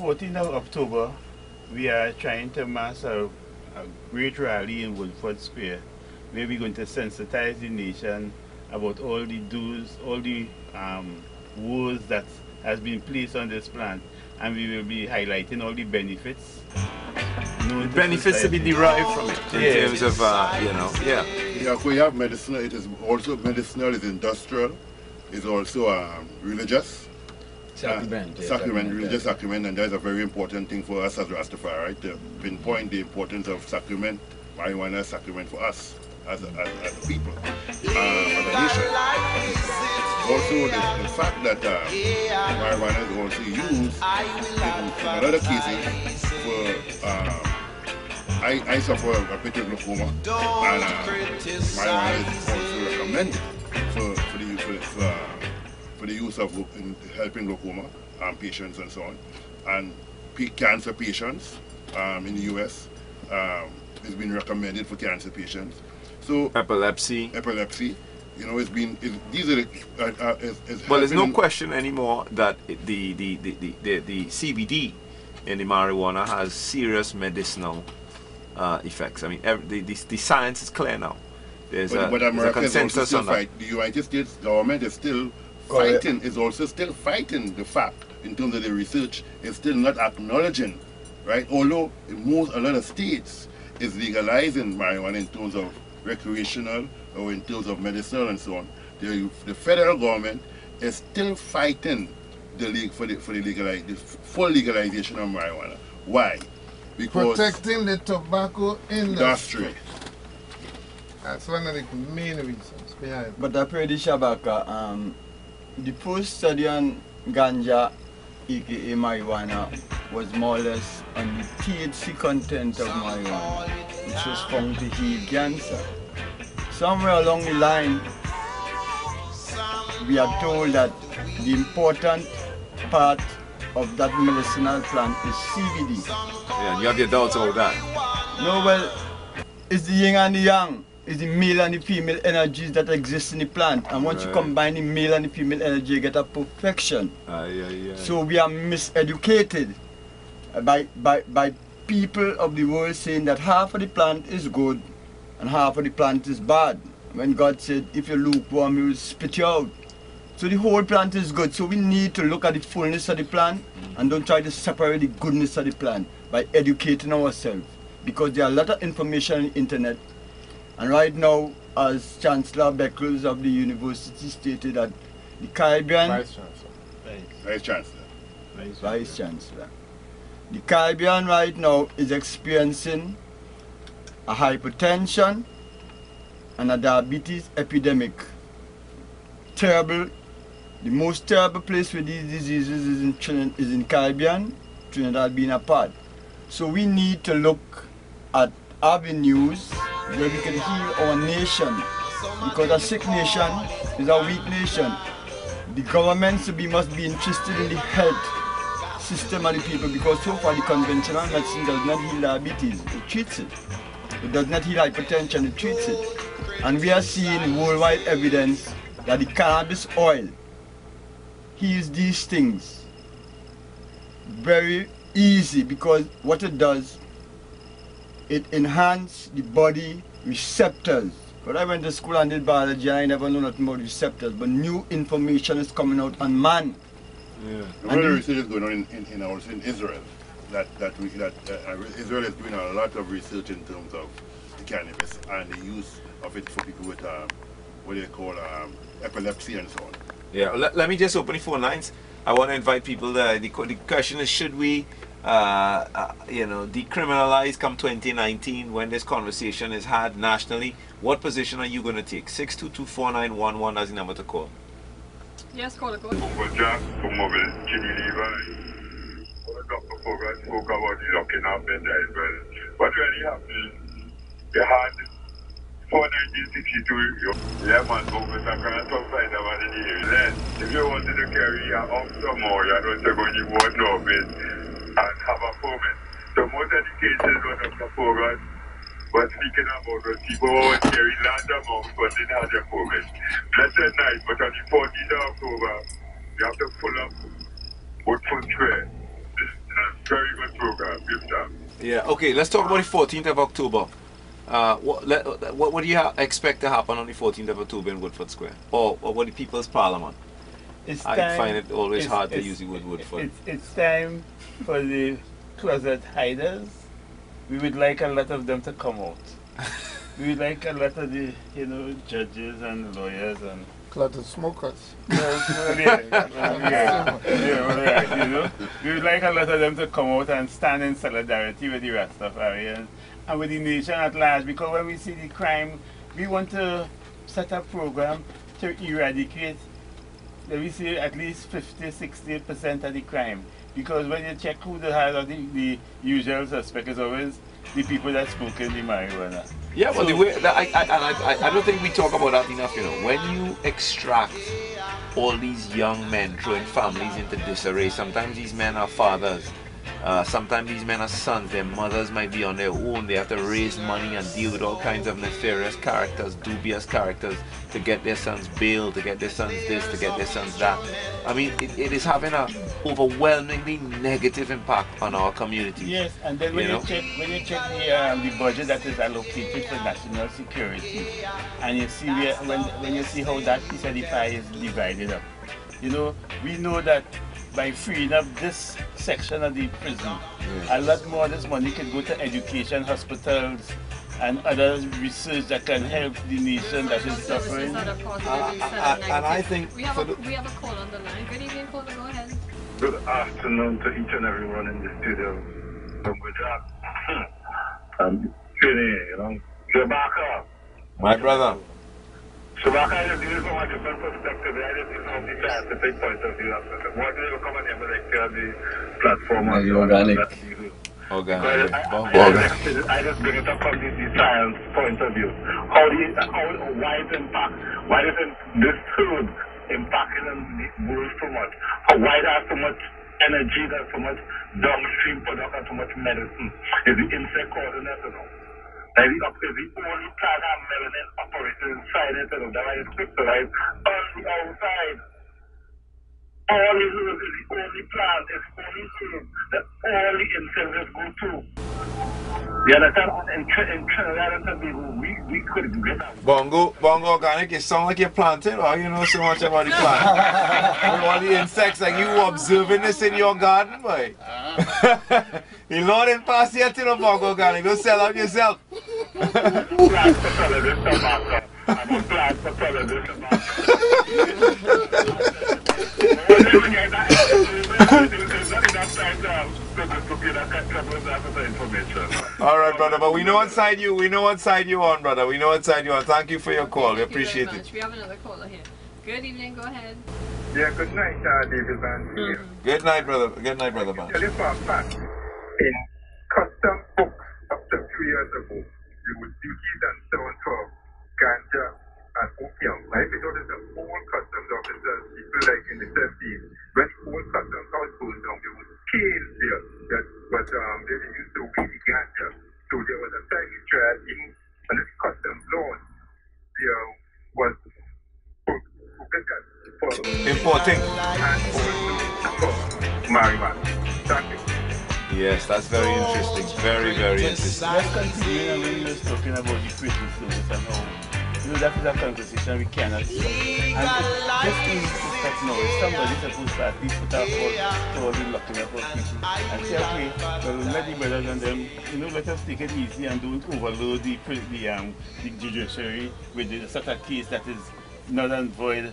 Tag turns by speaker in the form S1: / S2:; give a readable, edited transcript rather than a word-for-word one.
S1: 14th of October, we are trying to mass a great rally in Woodford Square, where we're going to sensitize the nation about all the do's, all the woes that has been placed on this plant, and we will be highlighting all the benefits.
S2: The benefits to be derived from it in terms of,
S3: Yeah, we have medicinal, it is also medicinal, it's industrial, it's also religious.
S4: Sacrament.
S3: Religious sacrament, and that's a very important thing for us as Rastafari, right? To pinpoint the importance of sacrament, marijuana sacrament for us as a people, as a nation. Also, the fact that marijuana is also used in a lot of cases for, I suffer a bit of glaucoma, and marijuana is also recommended for the use of in helping glaucoma patients and so on, and cancer patients in the US it's been recommended for cancer patients. So
S2: epilepsy,
S3: it's been these are
S2: well, there's no question anymore that the CBD in the marijuana has serious medicinal effects. I mean, the science is clear now. There's a consensus on that.
S3: The United States government is still fighting, is also still fighting the fact in terms of the research, is still not acknowledging, right? Although a lot of states is legalizing marijuana in terms of recreational or in terms of medicinal and so on, the federal government is still fighting the full legalization of marijuana. Why? Because
S5: protecting the tobacco industry. That's one of the main reasons behind it.
S4: But I pray the Shabaka, the first study on ganja, aka marijuana, was more or less on the THC content of marijuana, which was found to heal cancer. Somewhere along the line, we are told that the important part of that medicinal plant is CBD.
S2: Yeah, you have your doubts about that.
S4: No, well, it's the yin and the yang. It's the male and the female energies that exist in the plant. And once you combine the male and the female energy, you get a perfection. So we are miseducated by people of the world saying that half of the plant is good and half of the plant is bad. When God said, if you're lukewarm, He will spit you out. So the whole plant is good. So we need to look at the fullness of the plant and don't try to separate the goodness of the plant by educating ourselves. Because there are a lot of information on the internet. And right now, as Chancellor Beckles of the university stated that the Caribbean...
S3: Vice
S4: Chancellor. The Caribbean right now is experiencing a hypertension and a diabetes epidemic. Terrible. The most terrible place where these diseases is in Caribbean, Trinidad being a part. So we need to look at avenues where we can heal our nation, because a sick nation is a weak nation. The governments must be interested in the health system of the people, because so far the conventional medicine does not heal diabetes, it treats it. It does not heal hypertension, it treats it. And we are seeing worldwide evidence that the cannabis oil heals these things very easy, because what it does, it enhances the body receptors. But I went to school and did biology and I never knew nothing about receptors, but new information is coming out on man.
S3: Another research is going on in Israel. Israel is doing a lot of research in terms of the cannabis and the use of it for people with what they call epilepsy and so on.
S2: Yeah, let me just open the phone lines. I want to invite people there. The question is, should we decriminalize come 2019 when this conversation is had nationally? What position are you going to take? 6224911, that's the number to call.
S6: Yes, call it.
S7: Dr. Fogarty spoke about the locking up and as well. What really happened, they had for 1962, months over some kind of tough fight about the area. If you wanted to carry your off some more, you don't go to the water office and have a permit. So most of the cases what Dr. Fogarty was speaking about was people who would carry large amounts but didn't have their permit. Blessed night, but on the 14th of October, you have to pull up Woodford Square. Very good program. Good job.
S2: Yeah. Okay. Let's talk about the 14th of October. What do you expect to happen on the 14th of October in Woodford Square, or what the People's Parliament? I find it always hard to use the word Woodford.
S1: It's time for the closet hiders. We would like a lot of them to come out. We would like a lot of the, judges and lawyers and
S5: Closet smokers.
S1: we would like a lot of them to come out and stand in solidarity with the Rastafarians and with the nation at large, because when we see the crime, we want to set a program to eradicate, let me say, at least 50-60% of the crime. Because when you check who the usual suspect is always the people that smoke in the marijuana.
S2: Yeah, but the way I don't think we talk about that enough. When you extract all these young men, throwing families into disarray, sometimes these men are fathers. Sometimes these men are sons, their mothers might be on their own, they have to raise money and deal with all kinds of nefarious characters, dubious characters, to get their sons bail, to get their sons this, to get their sons that. I mean, it is having an overwhelmingly negative impact on our community.
S1: Yes, and then when you check the budget that is allocated for national security, and you see when you see how that piece of the pie is divided up, we know that by freeing up this section of the prison, a lot more of this money can go to education, hospitals, and other research that can help the nation that is suffering.
S2: And I think
S6: we have a call on the line. Good evening, caller. Go ahead.
S7: Good afternoon to each and everyone in the studio. Good job. Shabaka.
S2: my brother.
S7: Shabaka, I just view from a different perspective. I just view from the scientific point of view. What do you come on here with the platform?
S4: Organic.
S2: Organic.
S7: I just bring it up from the science point of view. Why isn't this food impacting the world so much? Why there's so much energy, there's so much downstream product and so much medicine? Is the insect causing that? Is the only plant and melanin operating inside it, that is crystallized on the outside. All it is the only plant, it's only food that all the insects go to. You understand? In Trinidad and Tobago, we could get that.
S2: Bongo Organic, it sounds like you're planting, or you know so much about the plant. All the insects, like you observing this in your garden, boy. The Lord didn't pass yet to the Bongo Organic, don't sell out yourself.
S7: Plant for television tobacco. I'm a plant for television tobacco.
S2: All right, brother, but we know what side you on, brother. We know what side you on. Thank you for your call. We appreciate it.
S6: We have another caller here. Good evening, go ahead.
S7: Yeah, good night, David Van.
S2: Good night, brother. Good night, brother. Man.
S7: Tell you for a fact, in custom books up to 3 years ago, there were duties and so on for ganja and opium, right? Because it's the whole customs officers, people like in the 70s, when the whole customs house goes down, there was scales there, but they used to weed the ganja. So there was a time you tried, even under the customs laws, there was for
S2: Importing.
S7: and also for marijuana. Thank you.
S2: Yes, that's very interesting. Very, very interesting.
S1: Let's continue, and when you were talking about the prison service and how, that is a conversation we cannot stop. And just in respect now, if somebody's supposed to at least put a hold to all the locking up of people and say, okay, well, let the brothers and them, let us take it easy and don't overload the judiciary with the sort of case that is null and void